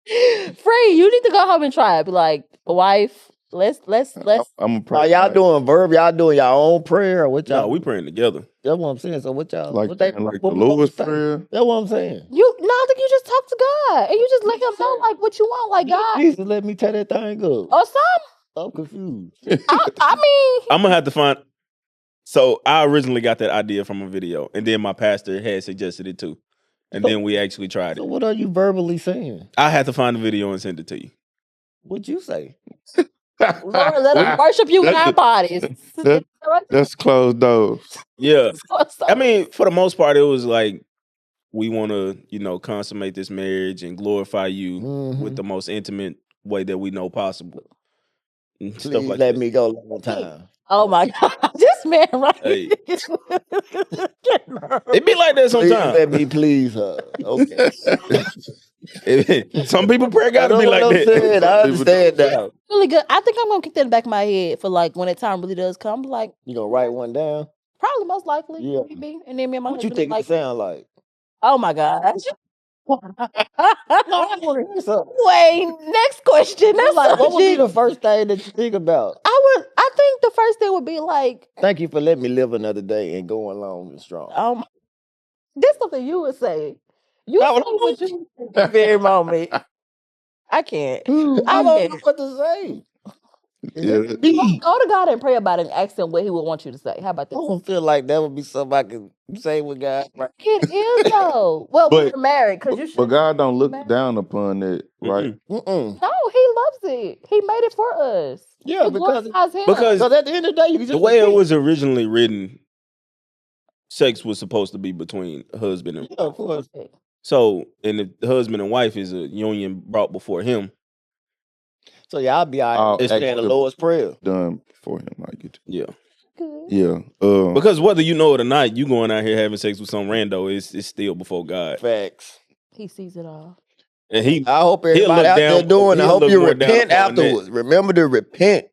Free, you need to go home and try it. Be like, wife, let's. I'm a Are pray. y'all doing verb? Y'all doing y'all own prayer or what y'all? No, we praying together. That's what I'm saying. So what y'all like what they the what Lord's say? prayer. That's what I'm saying. I think you just talk to God and you just let him know like what you want, like God Jesus, let me tear that thing up. or something. I'm confused. I mean, I'm gonna have to find. So I originally got that idea from a video, and then my pastor had suggested it too, and then we actually tried So it. what are you verbally saying? I had to find the video and send it to you. What'd you say? Lord, let us worship you in our bodies. That's closed doors. Yeah, I mean, for the most part, it was like we want to, consummate this marriage and glorify you with the most intimate way that we know possible. And Please stuff like let that. me go long time. Oh my God, this man, right? Hey. It be like that Please sometimes. let me please her. Okay. Some people prayer I gotta know be what like I'm that. saying. I understand that. Really good. I think I'm gonna keep that in the back of my head for like when that time really does come. Like, You gonna write one down? probably most likely, Yeah. maybe. And then me and my What you husband think like, it sound like? oh my God. No, I want to hear something. Wait, next question. That's Like, what would be subject. the first thing that you think about? I think the first thing would be like, Thank you for letting me live another day and going long and strong. this something you would say. You No, say what you at the very moment. I can't. I don't know what to say. Yeah. Go to God and pray about it and ask him what he would want you to say. How about I that? don't feel like that would be something I could say with God. Right? It is though. Well, But- we're married because you should. But God don't look down upon it, right? Mm-mm. No, he loves it. He made it for us. Yeah, It because glorifies him. Because at the end of the day, you just the way it was originally written, sex was supposed to be between husband and Yeah, of course. so, and if the husband and wife is a union brought before him. So y'all be all right. I'll It's saying the actually- Lord's Prayer. Done for him, I get Yeah. Good. you. Yeah. Because whether you know it or not, you going out here having sex with some rando, it's still before God. Facts. He sees it all. And he I hope He'll everybody look out there down- doing it. I he'll hope look you more down repent upon that. afterwards. Remember to repent.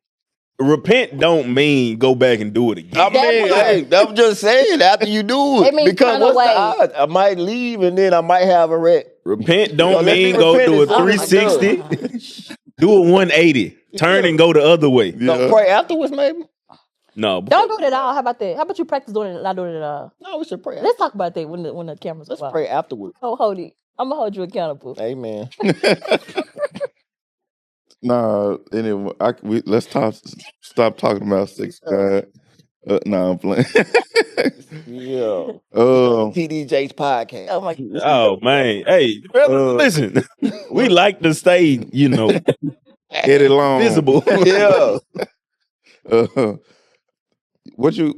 repent don't mean go back and do it again. I mean, hey, I'm just saying after you do it. It means Because turn what's away. the odds? I might leave and then I might have a wreck. Repent don't let me mean go repent do a as soon as I'm 360. Do a 180. Turn and go the other way. So pray afterwards, maybe? No. Don't do it at all. How about that? How about you practice doing it, not doing it at all? No, we should pray. Let's talk about that when the cameras Let's go out. pray afterwards. Oh, hold it. I'm gonna hold you accountable. Amen. Nah. Anyway, let's stop talking about sex, God. Nah, I'm playing. Yeah. Um, TDJ's podcast. Oh my God. Oh man. Hey, listen. We like to stay, Eddie Long. visible. Yeah. What you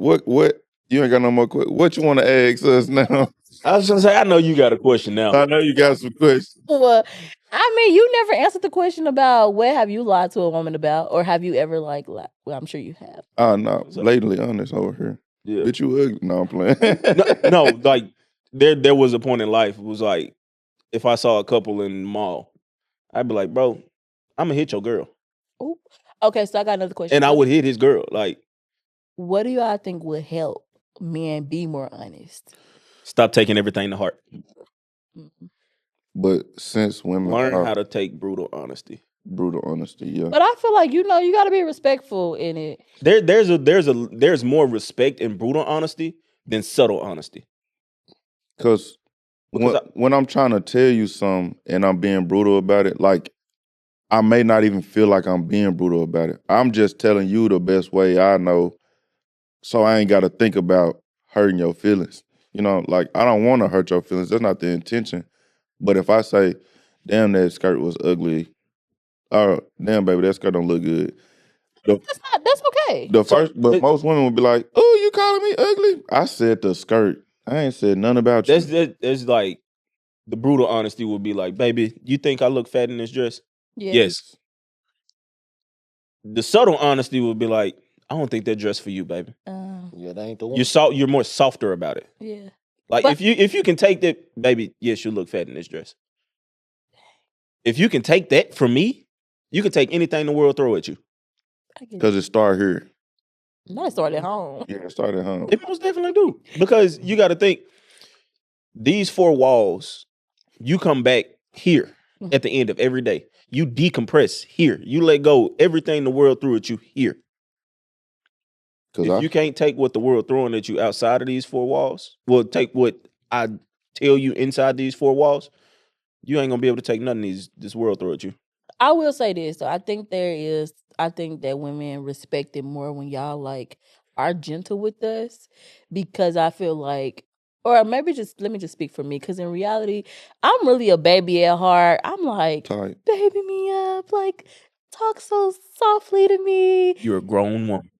ain't got no more questions. What you want to ask us now? I was gonna say, I know you got a question now. I know you got some questions. Well, I mean, you never answered the question about what have you lied to a woman about, or have you ever lied? Well, I'm sure you have. Oh no, blatantly honest over here. Yeah. Bitch, you ugly. No, I'm playing. No, like there was a point in life. It was like if I saw a couple in the mall, I'd be like, bro, I'm gonna hit your girl, Ooh. Okay, so I got another question. and I would hit his girl. Like, What do y'all think would help men be more honest? stop taking everything to heart. Mhm. But since women Learn are how to take brutal honesty. brutal honesty, yeah. But I feel like you got to be respectful in it. There's more respect in brutal honesty than subtle honesty. Because Because when I'm trying to tell you something and I'm being brutal about it, like I may not even feel like I'm being brutal about it. I'm just telling you the best way I know, so I ain't got to think about hurting your feelings. You know, like I don't want to hurt your feelings. That's not the intention. But if I say, "Damn, that skirt was ugly," or "Damn, baby, that skirt don't look good," That's okay. but most women would be like, "Oh, you calling me ugly?" I said the skirt. I ain't said nothing about you. That's like the brutal honesty would be like, baby, you think I look fat in this dress? Yes. The subtle honesty would be like, I don't think that dress for you, baby. Yeah, that ain't the one. You're more softer about it. Yeah. Like But- if you can take that, baby, yes, you look fat in this dress. If you can take that from me, you can take anything the world throw at you. Because it started here. No, it started at home. Yeah, it started at home. It most definitely do. Because you got to think, these four walls, you come back here at the end of every day. You decompress here. You let go everything the world threw at you here. If you can't take what the world throwing at you outside of these four walls, well, take what I tell you inside these four walls, you ain't gonna be able to take nothing this world throw at you. I will say this though. I think that women respect it more when y'all like are gentle with us, because I feel like, or maybe let me just speak for me, because in reality, I'm really a baby at heart. I'm like, Tight. baby me up, like talk so softly to me. You're a grown woman,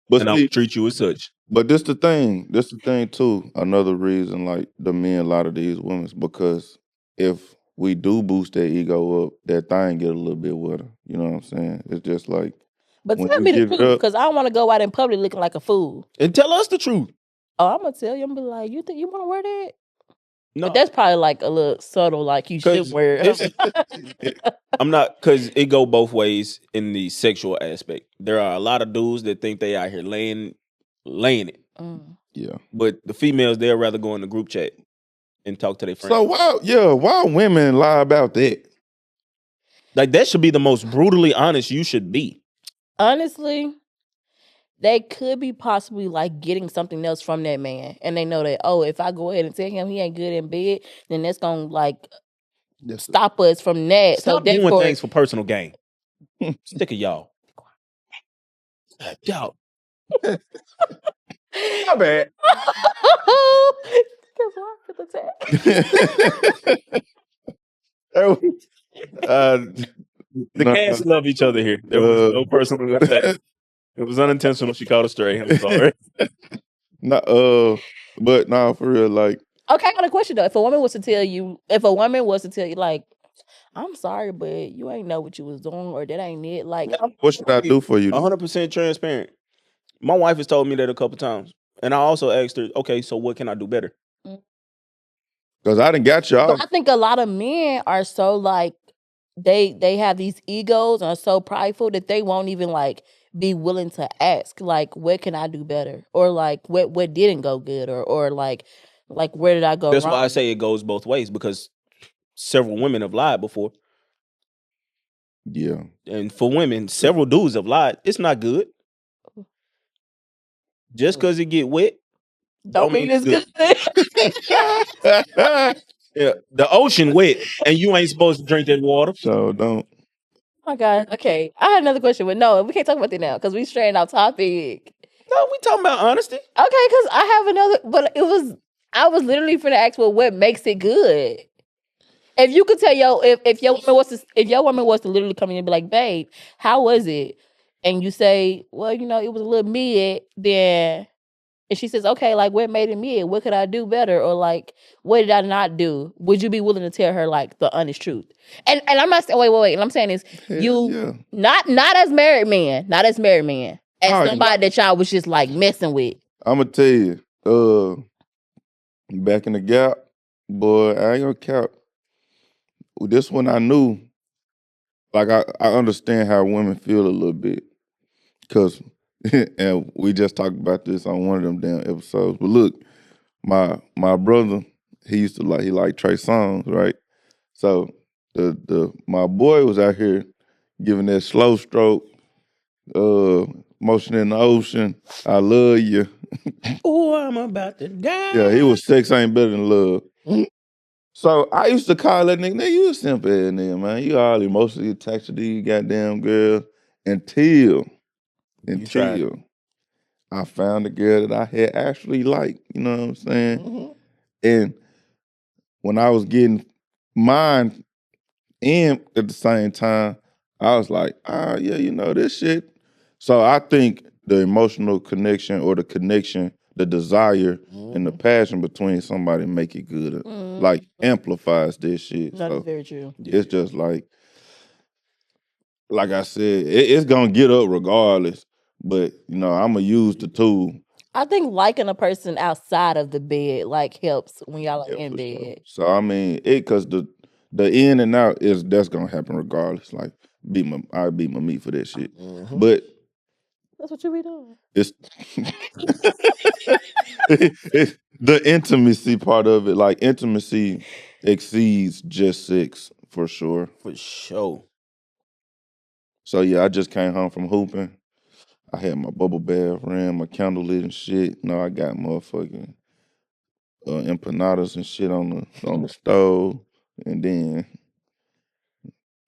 But and I will treat you as such. But this the thing. This the thing too. Another reason, like the men, a lot of these women, because if we do boost their ego up, that thing get a little bit wetter. You know what I'm saying? It's just like, But when tell you me the give it truth, up- because I don't want to go out in public looking like a fool. And tell us the truth. Oh, I'm gonna tell you. I'm gonna be like, you think you want to wear that? No, But that's probably like a little subtle, like you should 'Cause wear it. I'm not, because it go both ways in the sexual aspect. There are a lot of dudes that think they out here laying it, Mm. yeah. but the females, they'd rather go in the group chat and talk to their friends. So why women lie about that? Like, that should be the most brutally honest you should be. Honestly, they could be possibly like getting something else from that man, and they know that, oh, if I go ahead and tell him he ain't good in bed, then that's gonna like stop us from that. Stop so doing therefore, things for personal gain. Sick of y'all. Y'all. My bad. Because why feel attacked? The cats love each other here. There was no personal attack. It was unintentional. She called a stray. I'm sorry. But nah, for real, like, Okay, I got a question though. If a woman was to tell you, like, I'm sorry, but you ain't know what you was doing, or that ain't it. Like, what should I do for you? 100% transparent. My wife has told me that a couple times. And I also asked her, okay, so what can I do better? Because I done got you but off. I think a lot of men are so like they have these egos and are so prideful that they won't even like be willing to ask, like, what can I do better, or like what didn't go good, or like where did I go That's wrong? why I say it goes both ways, because several women have lied before. Yeah. And for women, several dudes have lied. It's not good. Just because it get wet, don't mean it's good. Yeah, the ocean wet, and you ain't supposed to drink that water. So don't. Oh my God. Okay, I had another question, but no, we can't talk about that now because we straying off topic. No, we talking about honesty. Okay, because I have another, but I was literally finna ask, well, what makes it good? If you could tell if your woman was to literally come in and be like, babe, how was it? And you say, well, it was a little mid, then and she says, okay, like what made it mid? What could I do better? Or like, what did I not do? Would you be willing to tell her like the honest truth? And I'm not saying wait. And I'm saying is not as married man, as somebody that y'all was just like messing with. I'm gonna tell you, back in the Gap, boy, I ain't gonna count. This one I knew, like I understand how women feel a little bit, cause and we just talked about this on one of them damn episodes. But look, my brother, he liked Trey Songz, right? So my boy was out here giving that slow stroke, motion in the ocean. I love you. Oh, I'm about to die. Yeah, he was sex ain't better than love. So I used to call that nigga, you a simple ass nigga, man. You all emotionally attached to these goddamn girls until tried. I found a girl that I had actually liked. You know what I'm saying? Mhm. And when I was getting mine in at the same time, I was like, yeah, you know this shit. So I think the emotional connection or the connection, the desire and the passion between somebody make it good. Like amplifies this shit. That is So very true. it's just like I said, it's gonna get up regardless. But you know, I'm gonna use the tool. I think liking a person outside of the bed like helps when y'all are Yeah, in for bed. sure. So I mean, because the in and out that's gonna happen regardless. Like I beat my meat for that shit. Mhm. But That's what you be doing. it's it's the intimacy part of it. Like intimacy exceeds just sex for sure. For sure. So yeah, I just came home from hooping. I had my bubble bath, ran my candle lit and shit. No, I got motherfucking empanadas and shit on the stove, and then,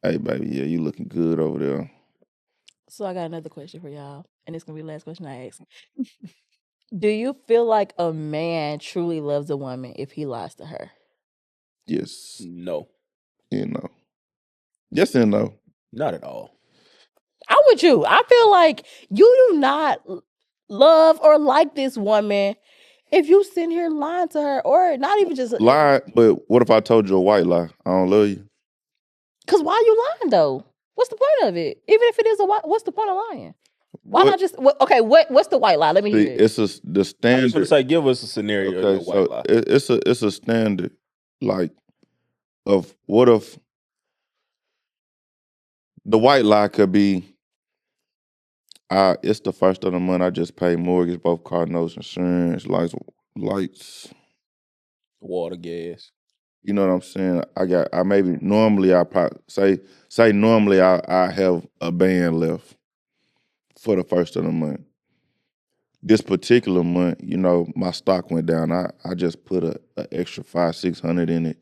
hey baby, yeah, you looking good over there. So I got another question for y'all, and it's gonna be the last question I ask. Do you feel like a man truly loves a woman if he lies to her? Yes, No, you know. Yes and no. not at all. I'm with you. I feel like you do not love or like this woman if you sitting here lying to her, or not even just Lie, but what if I told you a white lie? I don't love you. Cause why you lying though? What's the point of it? Even if it is what's the point of lying? Why What- not just what's the white lie? Let me See, hear it. it's the I just want standard. to say, give us a scenario of Okay, your white so lie. it's a standard, like, of what if the white lie could be, it's the first of the month, I just paid mortgage, both car notes, insurance, lights. Water, gas. You know what I'm saying? I maybe normally I probably say normally I have a band left for the first of the month. This particular month, you know, my stock went down. I just put a extra $500-600 in it.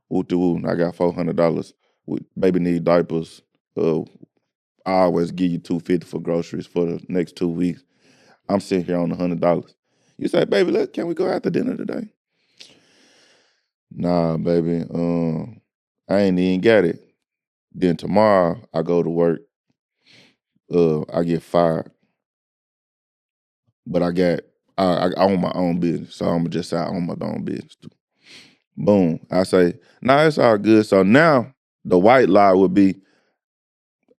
Woo, I got $400. Baby need diapers. I always give you $250 for groceries for the next 2 weeks. I'm sitting here on $100. You say, baby, can we go out to dinner today? Nah, baby. I ain't even got it. Then tomorrow I go to work. I get fired. But I own my own business. So I'm just say I own my own business too. Boom. I say, nah, it's all good. So now the white lie would be,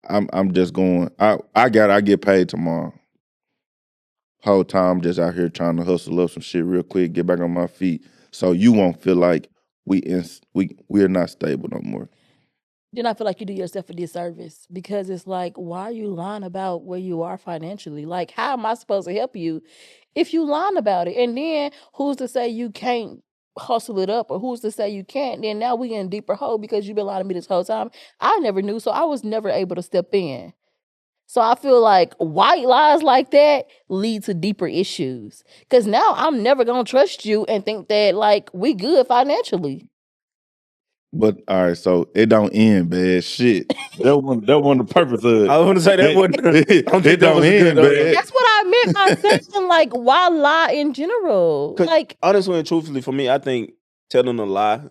I'm just going, I get paid tomorrow. Whole time I'm just out here trying to hustle up some shit real quick, get back on my feet. So you won't feel like we're not stable no more. Then I feel like you do yourself a disservice because it's like, why are you lying about where you are financially? Like, how am I supposed to help you if you lying about it? And then who's to say you can't hustle it up, or who's to say you can't? Then now we in a deeper hole because you've been lying to me this whole time. I never knew, so I was never able to step in. So I feel like white lies like that lead to deeper issues. Cause now I'm never gonna trust you and think that like we good financially. But all right, so it don't end bad shit. That one the purpose of it. I was going to say that one. I don't think It that was don't a end good. bad. That's what I meant by saying like why lie in general? 'Cause Like honestly and truthfully, for me, I think telling a lie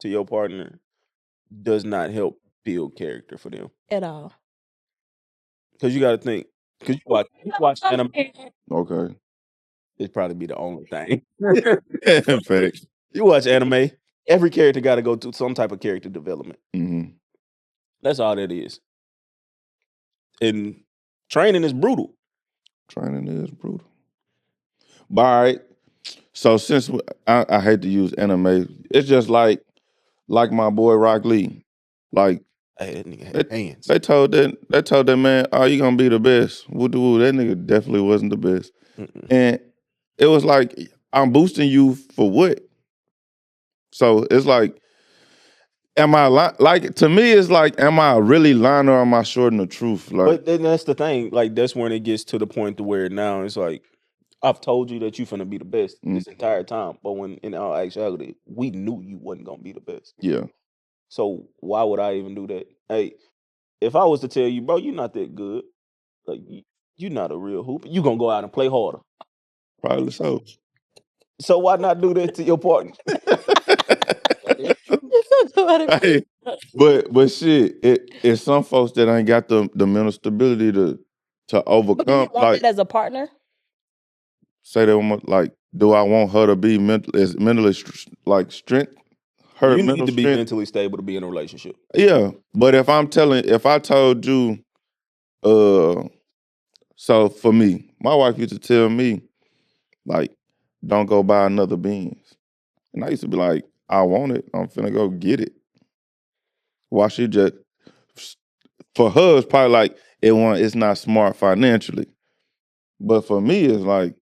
to your partner does not help build character for them. at all. Because you got to think. Because you watch anime, Okay. it'd probably be the only thing. Facts. You watch anime, every character got to go through some type of character development. Mm-hmm. That's all that is. And training is brutal. Training is brutal. But all right. So since I hate to use anime, it's just like my boy Rock Lee. Like Hey, that nigga had hands. they told that man, oh, you gonna be the best. Woo-doo-woo. That nigga definitely wasn't the best. Mm-mm. And it was like, I'm boosting you for what? So it's like, am I like to me? It's like, am I really lying or am I shorting the truth? Like, But then that's the thing. Like that's when it gets to the point to where now it's like, I've told you that you finna be the best this entire time, but when in all actuality, we knew you wasn't gonna be the best. yeah, So why would I even do that? Hey, if I was to tell you, bro, you're not that good, like you're not a real hooper, you gonna go out and play harder. probably so. So why not do that to your partner? Hey, but shit, it's some folks that ain't got the mental stability to But do you overcome. want Like, it as a partner? say that one more, like, do I want her to be mentally like strength? Her You mental need to be strength. mentally stable to be in a relationship. Yeah, but if I told you, so for me, my wife used to tell me, like, don't go buy another Benz, and I used to be like, I want it, I'm finna go get it. Why she just, for her, it's probably like it's not smart financially, but for me, it's like,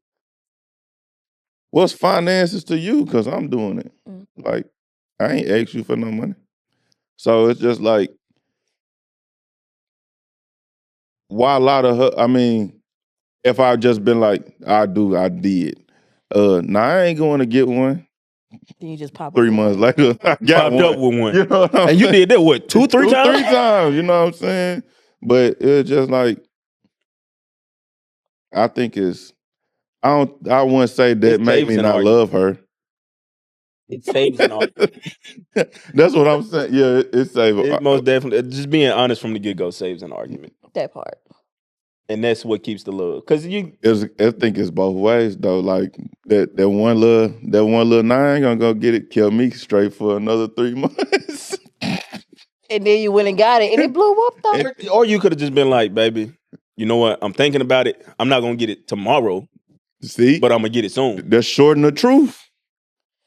what's finances to you? Because I'm doing it. Mm. Like, I ain't asked you for no money, so it's just like, why a lot of her? I mean, if I just been like, I did. Now I ain't going to get one. Then you just pop 3 up with months one. later, I got Popped one. up with one. You know what I'm And you saying? did that what, 2-3 times? 3 times. You know what I'm saying? But it's just like, I think I wouldn't say that It make saves me an not argument. love her. It saves an argument. That's what I'm saying. Yeah, it saves. It most definitely, just being honest from the get go saves an argument, That part. and that's what keeps the love. Because you, I think it's both ways though. Like that one little nine gonna go get it, kill me straight for another 3 months. And then you went and got it, and it blew up though. or you could have just been like, baby, you know what? I'm thinking about it. I'm not gonna get it tomorrow, See, but I'm gonna get it soon. that's shorting the truth.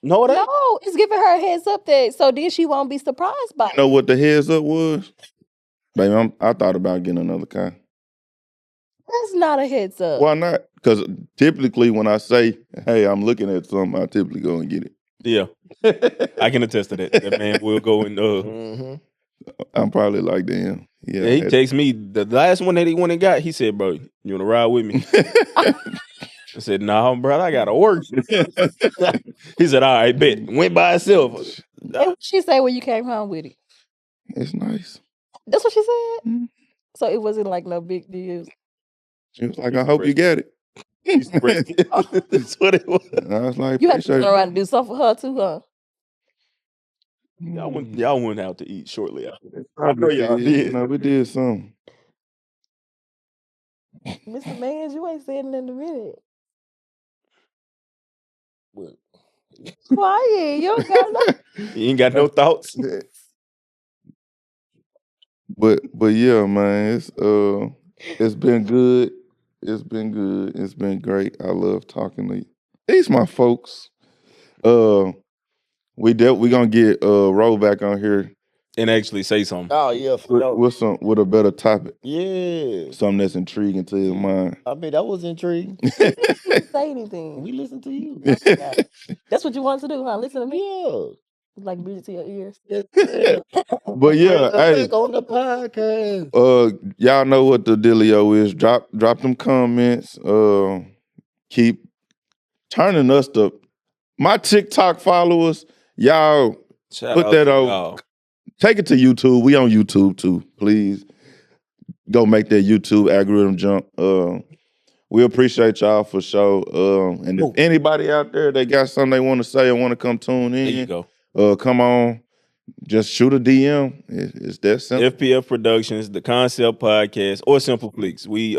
No, it ain't. No, it's giving her a heads up that so then she won't be surprised by You know it. what the heads up was? Baby, I thought about getting another car. That's not a heads up. Why not? Because typically when I say, hey, I'm looking at something, I typically go and get it. Yeah, I can attest to that. That man will go and Mm-hmm. I'm probably like, damn. Yeah. he texted me the last one that he went and got. He said, "Bro, you wanna ride with me?" I said, "Nah, bro, I gotta work." He said, "All right, bet." Went by himself. And what she say when you came home with it? It's nice. That's what she said. Mhm. So it wasn't like no big deal. She was like, I hope you get it. That's what it was. And I was like, You had to appreciate turn around and do something for her too, huh? Y'all went out to eat shortly after that. I know Probably y'all did. did. No, we did something. Mr. Mans, you ain't saying it in a minute. What? Quiet. You don't got no. You ain't got no thoughts. But yeah, man, it's been good. It's been good. It's been great. I love talking to you. These my folks. We gonna get Ro back on here And actually say something. Oh yeah, for sure. with a better topic. Yeah. Something that's intriguing to his mind. I mean, that was intriguing. Didn't say anything. We listened to you. That's what you want to do, huh? Listen to me. Yeah. Like music to your ears. But yeah, hey, Back on the podcast. y'all know what the dealio is. Drop them comments. Keep turning us to my TikTok followers. Y'all Shout put out that to on. y'all. Take it to YouTube. We on YouTube too. Please go make that YouTube algorithm jump. We appreciate y'all for sure. And if anybody out there that got something they want to say or want to come tune There you in, go. come on. Just shoot a DM. It's that simple. FPF Productions, the Concept Podcast, or Simple Flicks. We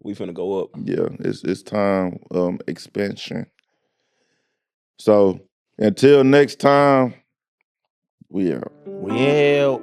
we finna go up. Yeah, it's time expansion. So until next time, we out. We out.